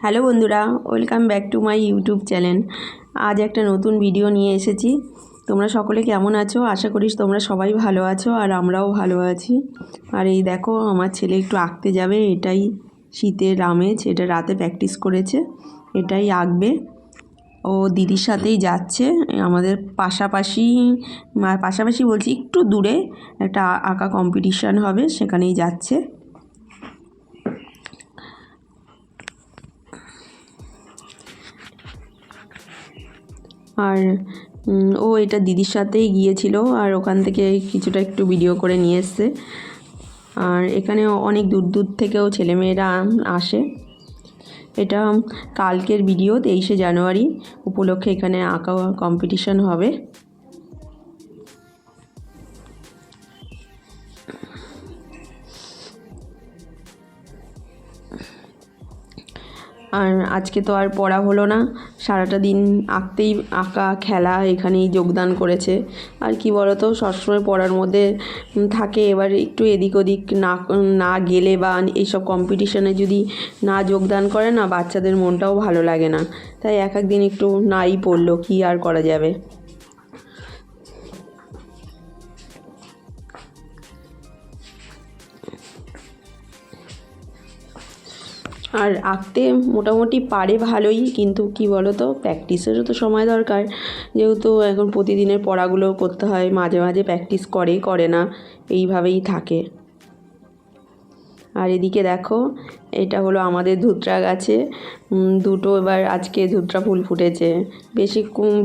Hello বন্ধুরা, welcome back to my YouTube channel. আজ একটা নতুন ভিডিও নিয়ে এসেছি। তোমরা সকলে কেমন আছো? আশা করি তোমরা সবাই ভালো আছো, আর আমরাও ভালো আছি। আর এই দেখো, আমার ছেলে একটু আঁকতে যাবে। এটাই শীতের আমেজ, এটা রাতে প্র্যাকটিস করেছে, এটাই আঁকবে। ও দিদির সাথেই যাচ্ছে। আমাদের পাশাপাশি বলছি, একটু দূরে একটা আঁকা কম্পিটিশান হবে, সেখানেই যাচ্ছে। আর ও এটা দিদির সাথেই গিয়েছিল, আর ওখান থেকে কিছুটা একটু ভিডিও করে নিয়ে এসছে। আর এখানে অনেক দূর দূর থেকেও ছেলেমেয়েরা আসে। এটা কালকের ভিডিও, 23শে জানুয়ারি উপলক্ষে এখানে আঁকা কম্পিটিশন হবে। আর আজকে তো আর পড়া হলো না, সারাটা দিন আঁকা খেলা এখানেই যোগদান করেছে। আর কি বলতো, সবসময় পড়ার মধ্যে থাকে, এবার একটু এদিক ওদিক না গেলে বা এইসব কম্পিটিশনে যদি না যোগদান করে না, বাচ্চাদের মনটাও ভালো লাগে না। তাই এক দিন একটু নাই পড়লো, কি আর করা যাবে। আর আঁকতে মোটামুটি পারে ভালোই, কিন্তু কি বলো তো, প্র্যাকটিসেরও তো সময় দরকার। যেহেতু এখন প্রতিদিনের পড়াগুলো করতে হয়, মাঝে মাঝে প্র্যাকটিস করে না, এইভাবেই থাকে। আর এদিকে দেখো, এটা হলো আমাদের ধুতরা গাছে দুটো এবার আজকে ধুতরা ফুল ফুটেছে।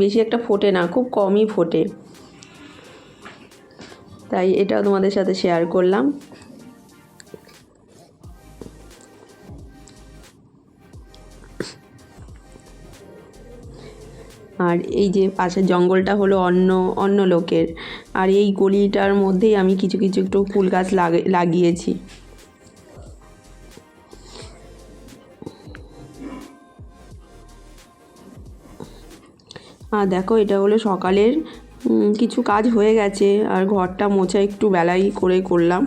বেশি একটা ফোটে না, খুব কমই ফোটে, তাই এটাও তোমাদের সাথে শেয়ার করলাম। আর এই যে পাশের জঙ্গলটা হলো অন্য লোকের, আর এই গলিটার মধ্যেই আমি কিছু একটু ফুল গাছ লাগিয়েছি। আর দেখো, এটা হলো সকালের কিছু কাজ হয়ে গেছে, আর ঘরটা মোছা একটু বেলাই করে করলাম।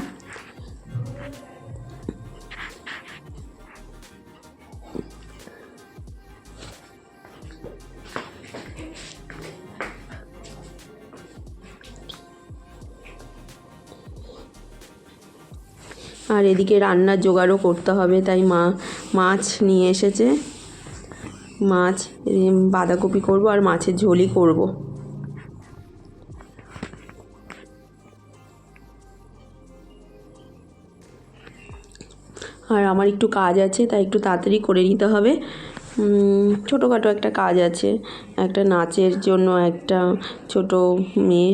আর এদিকে রান্নার জোগাড়ও করতে হবে, তাই মাছ নিয়ে এসেছে। মাছ বাঁধাকপি করব, আর মাছের ঝোলই করব। আর আমার একটু কাজ আছে, তাই একটু তাড়াতাড়ি করে নিতে হবে। ছোটোখাটো একটা কাজ আছে, একটা নাচের জন্য একটা ছোট মেয়ে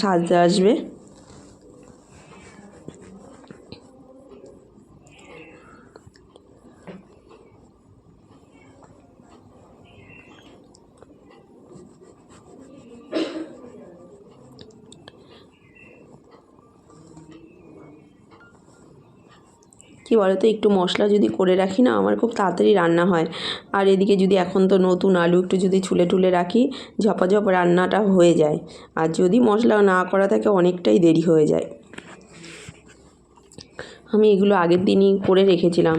সাজতে আসবে। কি বলতো, একটু মশলা যদি করে রাখি না, আমার খুব তাড়াতাড়ি রান্না হয়। আর এদিকে যদি এখন তো নতুন আলু একটু যদি ছুলে রাখি, ঝপাঝপ রান্নাটা হয়ে যায়। আর যদি মশলা না করা থাকে, অনেকটাই দেরি হয়ে যায়। আমি এগুলো আগের দিনই করে রেখেছিলাম,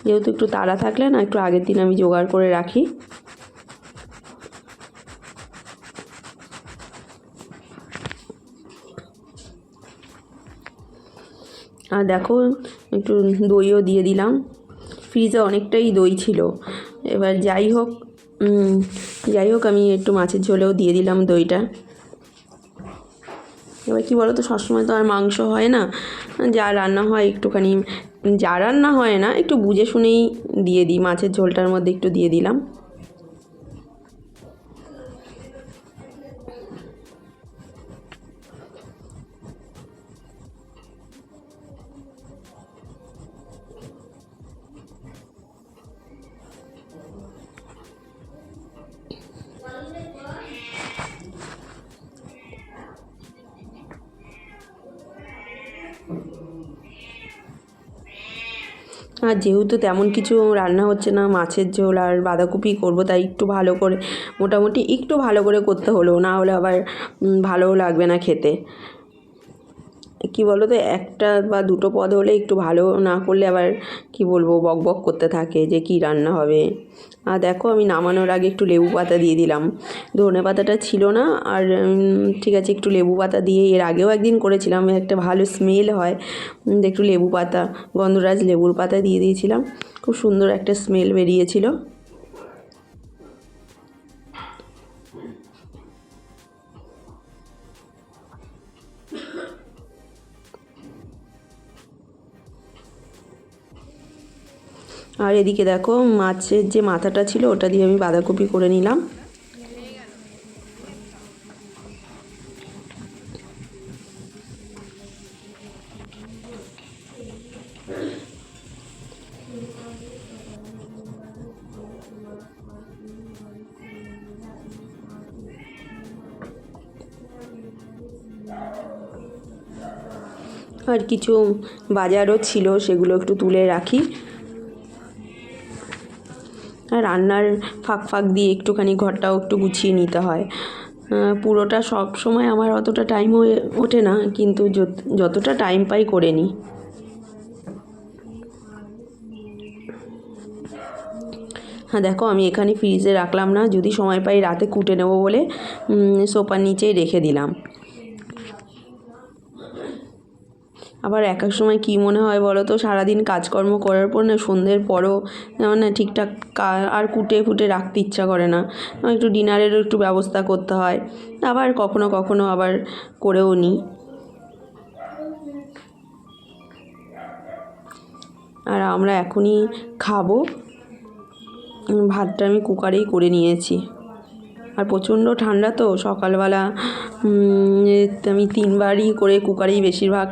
যেহেতু একটু তাড়া থাকলে না, একটু আগের দিন আমি জোগাড় করে রাখি। আর দেখো, একটু দইও দিয়ে দিলাম, ফ্রিজে অনেকটাই দই ছিল। এবার যাই হোক আমি একটু মাছের ঝোলেও দিয়ে দিলাম দইটা। এবার কী বলো তো, সবসময় তো আর মাংস হয় না, যা রান্না হয় একটু বুঝে শুনেই দিয়ে দিই। মাছের ঝোলটার মধ্যে একটু দিয়ে দিলাম। আর যেহেতু তেমন কিছু রান্না হচ্ছে না, মাছের ঝোল আর বাঁধাকপি করব, তাই মোটামুটি একটু ভালো করে করতে হলো, না হলে আবার ভালোও লাগবে না খেতে। কি বলো তো, একটা বা দুটো পদ হলে একটু ভালো না করলে আবার কি বলবো বক বক করতে থাকে যে কি রান্না হবে। আর দেখো আমি নামানোর আগে একটু লেবু পাতা দিয়ে দিলাম, ধনে পাতাটা ছিল না। আর ঠিক আছে, একটু লেবু পাতা দিয়ে, এর আগেও একদিন করেছিলাম, একটা ভালো স্মেল হয়, একটু লেবু পাতা, গন্ধরাজ লেবুর পাতা দিয়ে দিয়েছিলাম, খুব সুন্দর একটা স্মেল বেরিয়েছিল। আর এদিকে দেখো মাছের যে মাথাটা ছিল ওটা দিয়ে আমি বাঁধাকপি করে নিলাম। আর কিছু বাজারও ছিল, সেগুলো একটু তুলে রাখি। আর রান্নার ফাঁক ফাঁক দিয়ে একটুখানি ঘরটাও একটু গুছিয়ে নিতে হয়। পুরোটা সব সময় আমার অতটা টাইম হয়ে ওঠে না, কিন্তু যতটা টাইম পাই করে নিই। হ্যাঁ দেখো, আমি এখানে ফ্রিজে রাখলাম না, যদি সময় পাই রাতে কুটে নেবো বলে সোফার নিচেই রেখে দিলাম। আবার এক এক সময় কী মনে হয় বলো তো, সারাদিন কাজকর্ম করার পর না সন্ধ্যের পরও না ঠিকঠাক আর কুটে ফুটে রাখতে ইচ্ছা করে না, একটু ডিনারেরও একটু ব্যবস্থা করতে হয়, আবার কখনো কখনো আবার করেও নিই। আর আমরা এখনই খাবো, ভাতটা আমি কুকারেই করে নিয়েছি। আর প্রচণ্ড ঠান্ডা তো, সকালবেলা আমি 3বারই করে কুকারেই বেশিরভাগ,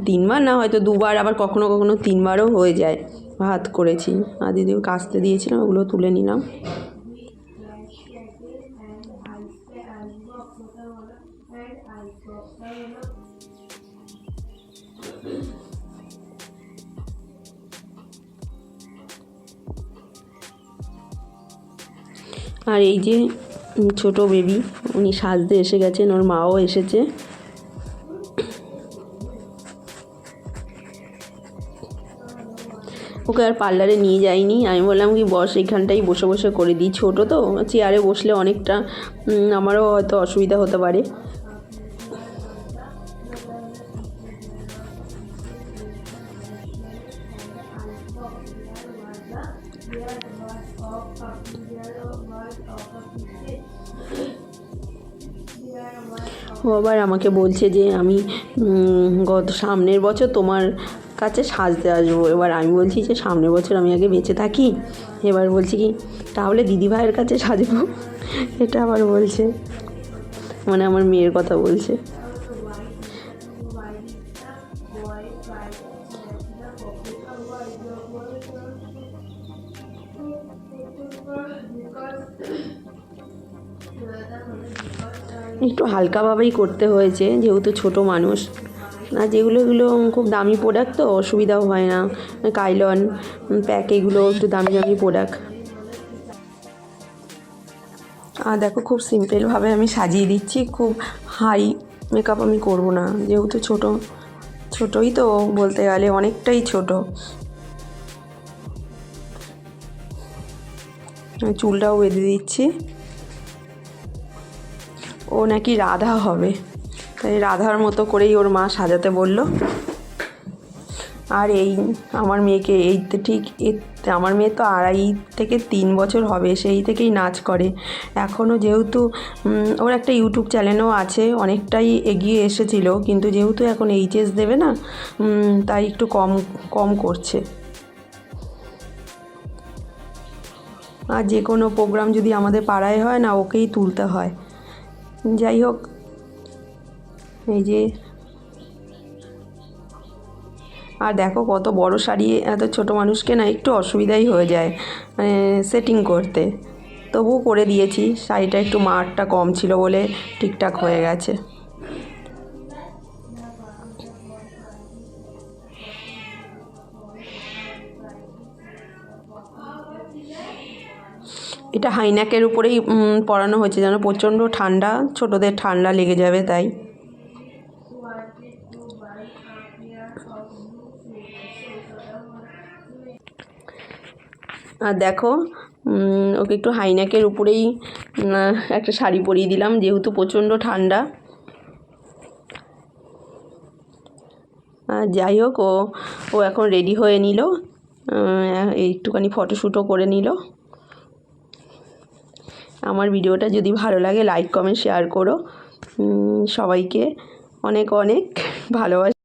3বার না হয়তো 2বার, আবার কখনো কখনো 3বারও হয়ে যায় ভাত করেছি। আর দিদিও কাস্তে দিয়েছিলাম, ওগুলো তুলে নিলাম। আর এই যে ছোট বেবি, উনি সাজতে এসে গেছেন, ওর মাও এসেছে। ওকে আর পার্লারে নিয়ে যাইনি, আমি বললাম কি বস এখানটাই বসে বসে করে দিই, ছোটো তো চেয়ারে বসলে অনেকটা আমারও হয়তো অসুবিধা হতে পারে। ও আবার আমাকে বলছে যে আমি সামনের বছর তোমার কাছে সাজতে আসবো। এবার আমি বলছি যে সামনের বছর আমি আগে বেঁচে থাকি। এবার বলছি কি তাহলে দিদিভাইয়ের কাছে সাজবো, এটা আবার বলছে, মানে আমার মেয়ের কথা বলছে। একটু হালকাভাবেই করতে হয়েছে, যেহেতু ছোটো মানুষ। আর এগুলো খুব দামি প্রোডাক্ট তো অসুবিধাও হয় না, কাইলন প্যাক এগুলো একটু দামি দামি প্রোডাক্ট। আর দেখো খুব সিম্পলভাবে আমি সাজিয়ে দিচ্ছি, খুব হাই মেকআপ আমি করব না, যেহেতু ছোটোই তো, বলতে গেলে অনেকটাই ছোটো। চুলটাও বেঁধে দিচ্ছি। ও নাকি রাধা হবে, তাই রাধার মতো করেই ওর মা সাজাতে বলল। আর এই আমার মেয়েকে আমার মেয়ে তো 2.5 থেকে 3 বছর হবে, সেই থেকেই নাচ করে। এখনও যেহেতু ওর একটা ইউটিউব চ্যানেলও আছে, অনেকটাই এগিয়ে এসেছিল, কিন্তু যেহেতু এখন এইচএস দেবে না, তাই একটু কম করছে। আর যে কোনো প্রোগ্রাম যদি আমাদের পাড়ায় হয় না, ওকেই তুলতে হয়। যাই হোক, এই যে আর দেখো কত বড় শাড়ি, এত ছোট মানুষকে না একটু অসুবিধাই হয়ে যায় মানে সেটিং করতে, তবুও করে দিয়েছি। শাড়িটা একটু মারটা কম ছিল বলে ঠিকঠাক হয়ে গেছে। এটা হাইনেকের উপরেই পরানো হয়েছে, যেন প্রচণ্ড ঠান্ডা, ছোটোদের ঠান্ডা লেগে যাবে তাই। আর দেখো ওকে একটু হাইনেকের উপরেই একটা শাড়ি পরিয়ে দিলাম, যেহেতু প্রচণ্ড ঠান্ডা। যাই হোক, ও এখন রেডি হয়ে নিল, একটুখানি ফটোশ্যুটও করে নিল। আমার ভিডিওটা যদি ভালো লাগে লাইক কমেন্ট শেয়ার করো। সবাইকে অনেক অনেক ভালোবাসা।